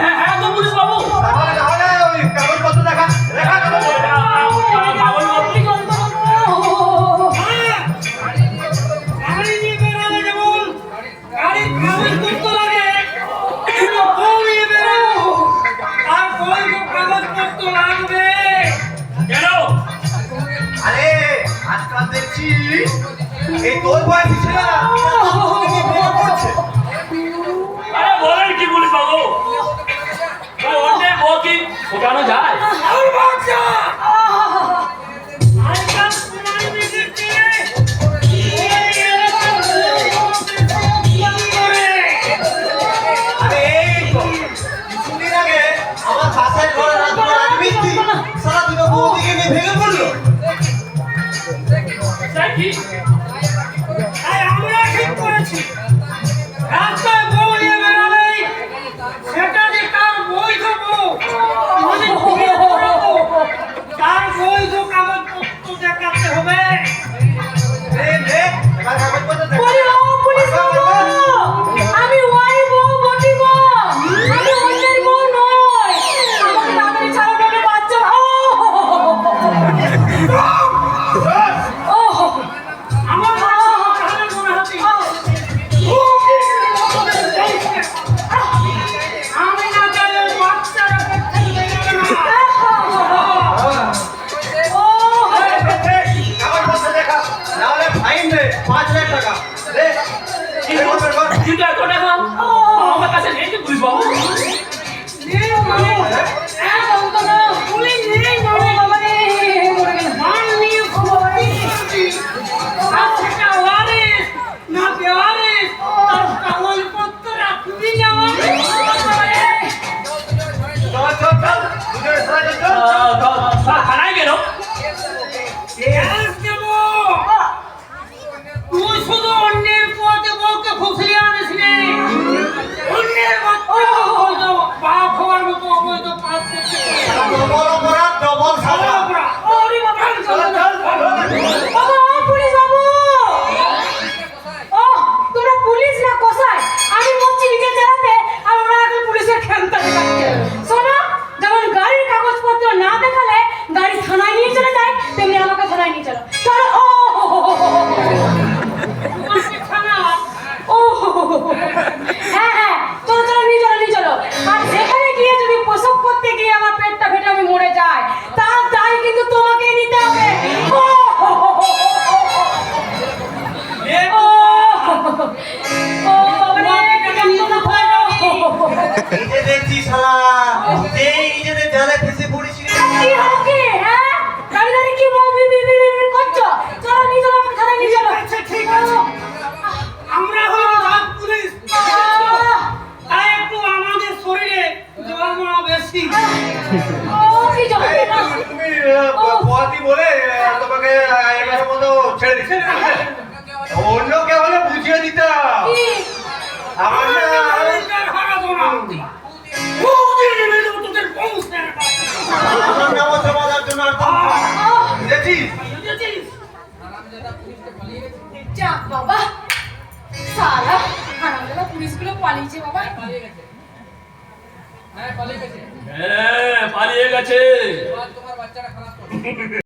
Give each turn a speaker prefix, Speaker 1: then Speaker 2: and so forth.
Speaker 1: হ্যাঁ তো পুলিশ বাবু।
Speaker 2: তাহলে ওই কাগজপত্র দেখা এই তোর বয়সী ছেলেরা
Speaker 1: আরে বলেন কি পুলিশ বাবু? অন্যের বউকে ঠকানো যায়?
Speaker 2: কিছুদিন আগে আমার বাসায় ঘরে রাজমিস্ত্রি সারা দিন বৌদিকে নিয়ে ভেঙে পড়লো।
Speaker 1: কি
Speaker 3: আমরা ঠিক করেছি রাস্তায় বউ নিয়ে বেরোলে সেটা যে তার বৈধ বউ মানে তার বৈধ কাগজপত্র দেখাতে হবে।
Speaker 4: আমি ওই বউ বটি গো, আমি অন্যের বউ নই। আমাকে তাড়াতাড়ি ছাড়ো, নইলে বাচ্চা
Speaker 3: আমার কাছে মনে হচ্ছে আমি না চাইলে বাচ্চারা পক্ষে বেরোবে না।
Speaker 2: কাগজপত্র দেখা নাহলে ফাইন দে 5,000 টাকা দে।
Speaker 1: কিন্তু এত টাকা আমার কাছে নেই তো পুলিশ বাবু।
Speaker 4: পুলিশ নেই, মরে বাবা রে, মরে গেল।
Speaker 3: মান নিয়ে খবর আচ্ছা ওয়ারিস না বেওয়ারিস তার কাগজপত্র রাখবি না।
Speaker 2: চল দুজনে সারা চল।
Speaker 1: থানায় গেল
Speaker 3: তুই শুধু অন্যের পথে বউকে ফুসলিয়ে আনিস রে। অন্যের পাপ হওয়ার মতো অবৈধ পাপ করছে।
Speaker 2: ডবল অপরাধ ডবল সাজা।
Speaker 3: ওরে বাবা,
Speaker 2: চল চল
Speaker 4: বাবা, পুলিশ বাবু! ও, তোমরা পুলিশ না কসাই? আমি মরছি নিজের জ্বালাতে, আর ওরা এখন পুলিশের ক্ষমতা দেখাচ্ছে। শোনো, যেমন গাড়ির কাগজপত্র না দেখালে গাড়ি থানায় নিয়ে চলে যায়, তেমনি আমাকে থানায় নিয়ে চলো। চলো। হ্যাঁ, চলো চলো, নিয়ে চলো নিয়ে চলো। আর সেখানে গিয়ে যদি প্রসব করতে গিয়ে আমার পেটটা ফেটে আমি মরে যাই, তার দায় কিন্তু তোমাকেই নিতে হবে।
Speaker 2: নিজে দেখছি শালা এই নিজেদের জালে ফেসে পড়েছিস।
Speaker 4: কি হলো কি? হ্যাঁ, দাঁড়িয়ে কি বলবি বিড়বিড় করছো? চলো নিয়ে চলো, আমাকে থানায় নিয়ে চলো।
Speaker 3: আচ্ছা ঠিক আছে, আমরা হলো রাত পুলিশ, তাই একটু আমাদের শরীরে জলমা বেশি।
Speaker 4: কি জল?
Speaker 2: তুমি পথই বলে তোমাকে 11 মতো ছেড়ে দিচ্ছে। অন্য কেউ হলে বুঝিয়ে দিতাম।
Speaker 4: কি?
Speaker 2: আমার না
Speaker 3: আমাদের হারাবো না। বউদের নেমে দেবো তোদের পৌঁছে।
Speaker 2: আমার নাম সমাধার জন্য আর বুঝেছিস?
Speaker 3: বুঝেছিস?
Speaker 4: যাক বাবা, সালা হারামজাদা পুলিশগুলো পালিয়েছে বাবা।
Speaker 1: হ্যাঁ পালিয়ে গেছে।